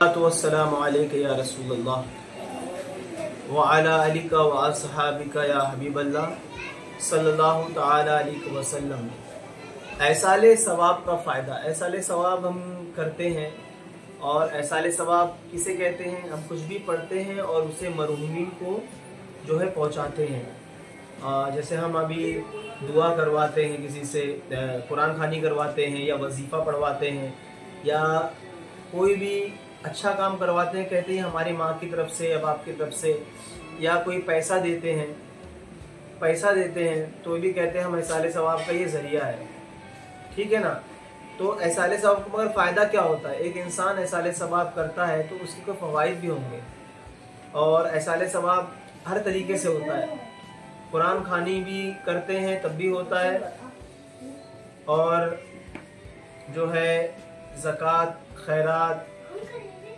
वस्सलामु अलैका या रसूलल्लाह व अला आलिका व असहाबिका या हबीबल्लाह सल्लल्लाहु तआला अलैहि वसल्लम। ऐसाले सवाब का फ़ायदा, ऐसाले सवाब हम करते हैं। और ऐसाले सवाब किसे कहते हैं? हम कुछ भी पढ़ते हैं और उसे मरहूमीन को जो है पहुंचाते हैं। जैसे हम अभी दुआ करवाते हैं, किसी से कुरान खानी करवाते हैं या वजीफ़ा पढ़वाते हैं या कोई भी अच्छा काम करवाते हैं, कहते हैं हमारी माँ की तरफ से या बाप की तरफ से, या कोई पैसा देते हैं तो भी कहते हैं हम ऐसाले सवाब का ये ज़रिया है। ठीक है ना। तो ऐसाले सवाब का मगर फ़ायदा क्या होता है? एक इंसान ऐसाले सवाब करता है तो उसके कोई फ़वाइद भी होंगे, और ऐसाले सवाब हर तरीके से होता है। कुरान खानी भी करते हैं तब भी होता है, और जो है ज़कात, खैरात,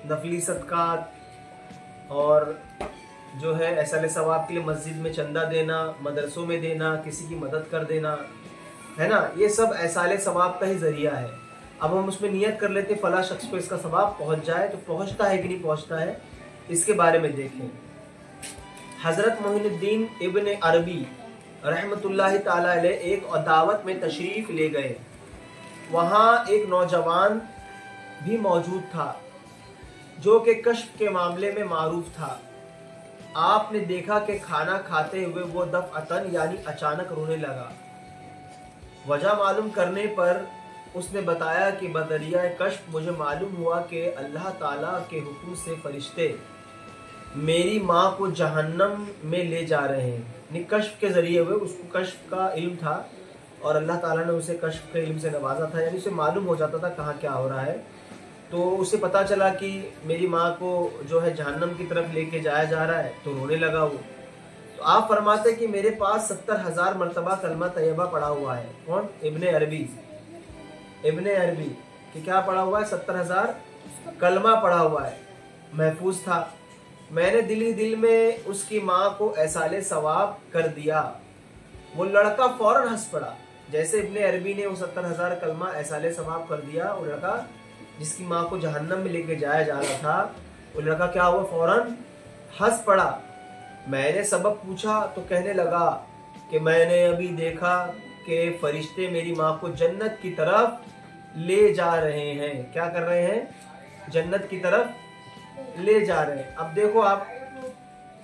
नफली सदकात, और जो है ऐसाले सवाब के लिए मस्जिद में चंदा देना, मदरसों में देना, किसी की मदद कर देना, है ना, ये सब ऐसाले सवाब का ही ज़रिया है। अब हम उसमें नियत कर लेते फला शख्स को इसका सवाब पहुंच जाए, तो पहुंचता है कि नहीं पहुंचता है, इसके बारे में देखें। हज़रत मोइनुद्दीन इब्न अरबी रहमतुल्लाहि ताला अलैह एक दावत में तशरीफ़ ले गए। वहाँ एक नौजवान भी मौजूद था जो कि कश्फ के मामले में मारूफ था। आपने देखा कि खाना खाते हुए वो दफ़अतन यानी अचानक रोने लगा। वजह मालूम करने पर उसने बताया कि बदरिया कश्फ मुझे मालूम हुआ कि अल्लाह ताला के हुक्म से फरिश्ते मेरी माँ को जहन्नम में ले जा रहे हैं। कश्फ के ज़रिए हुए, उसको कश्फ का इल्म था और अल्लाह ताला ने उसे कश्फ के इल्म से नवाजा था, यानी उसे मालूम हो जाता था कहाँ क्या हो रहा है। तो उसे पता चला कि मेरी माँ को जो है जहन्नम की तरफ लेके जाया जा रहा है, तो रोने लगा वो। तो आप फरमाते कि मेरे पास 70,000 मरतबा कलमा तैयबा पढ़ा हुआ है। कौन? इब्ने अरबी कि क्या पढ़ा हुआ है? 70,000 कलमा पढ़ा हुआ है, महफूज था। मैंने दिल ही दिल में उसकी माँ को ऐसाले सवाब कर दिया। वो लड़का फौरन हंस पड़ा। जैसे इब्ने अरबी ने वो 70,000 कलमा ऐसाले सवाब कर दिया, वो लड़का जिसकी माँ को जहन्नम में लेके जाया जा रहा था, वो लड़का क्या हुआ? फौरन हंस पड़ा। मैंने सबब पूछा तो कहने लगा कि मैंने अभी देखा कि फरिश्ते मेरी माँ को जन्नत की तरफ ले जा रहे हैं। क्या कर रहे हैं? जन्नत की तरफ ले जा रहे हैं। अब देखो आप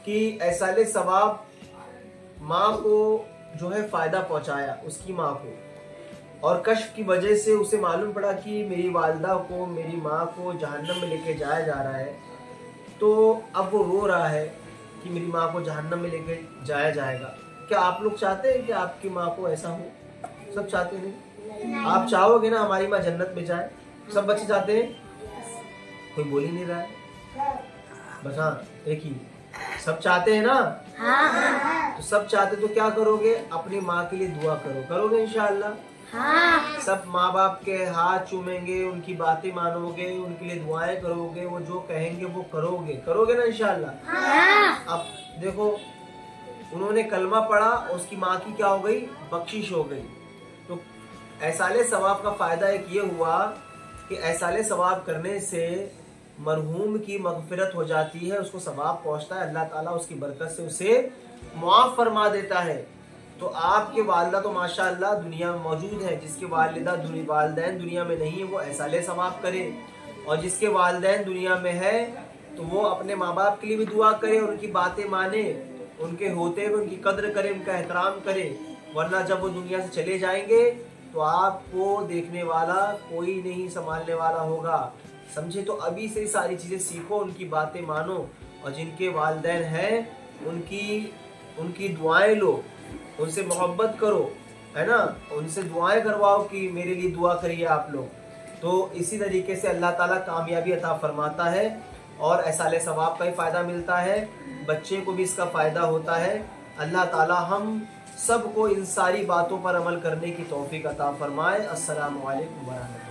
कि ऐसाले सवाब माँ को जो है फायदा पहुंचाया, उसकी माँ को, और कश्फ की वजह से उसे मालूम पड़ा कि मेरी वालिदा को, मेरी माँ को जहन्नम में लेके जाया जा रहा है। तो अब वो रो रहा है कि मेरी माँ को जहन्नम में लेके जाया जाएगा। क्या आप लोग चाहते हैं कि आपकी माँ को ऐसा हो? सब चाहते नहीं? आप चाहोगे ना हमारी माँ जन्नत में जाए? सब बच्चे चाहते हैं? कोई बोल ही नहीं रहा है बस। हाँ, एक ही, सब चाहते हैं ना? हाँ। तो सब चाहते तो क्या करोगे? अपनी माँ के लिए दुआ करोगे इंशाअल्लाह। हाँ। सब माँ बाप के हाथ चूमेंगे, उनकी बातें मानोगे, उनके लिए दुआएं करोगे, वो जो कहेंगे वो करोगे ना इंशाअल्लाह। हाँ। अब देखो, उन्होंने कलमा पढ़ा, उसकी माँ की क्या हो गई? बख्शिश हो गई। तो ऐसाले सवाब का फायदा एक ये हुआ कि ऐसाले सवाब करने से मरहूम की मगफिरत हो जाती है, उसको सवाब पहुंचता है, अल्लाह ताला उसकी बरकत से उसे मुआफ फरमा देता है। तो आपके वालिदा तो माशाअल्लाह दुनिया में मौजूद है, जिसके वालिदैन दुनिया में नहीं है वो ऐसाले सवाब करे, और जिसके वालिदैन दुनिया में है तो वो अपने माँ बाप के लिए भी दुआ करे, उनकी बातें माने, उनके होते हुए उनकी कद्र करे, उनका एहतराम करे। वरना जब वो दुनिया से चले जाएंगे तो आपको देखने वाला कोई नहीं संभालने वाला होगा। समझे? तो अभी से सारी चीज़ें सीखो, उनकी बातें मानो, और जिनके वालिदैन हैं उनकी दुआएं लो, उनसे मोहब्बत करो, है ना, उनसे दुआएं करवाओ कि मेरे लिए दुआ करिए आप लोग। तो इसी तरीके से अल्लाह ताला कामयाबी अता फरमाता है, और ऐसाले सवाब का ही फ़ायदा मिलता है, बच्चे को भी इसका फ़ायदा होता है। अल्लाह ताला हम सबको इन सारी बातों पर अमल करने की तौफीक अता फरमाए। अस्सलामु अलैकुम व रहमतुल्लाह।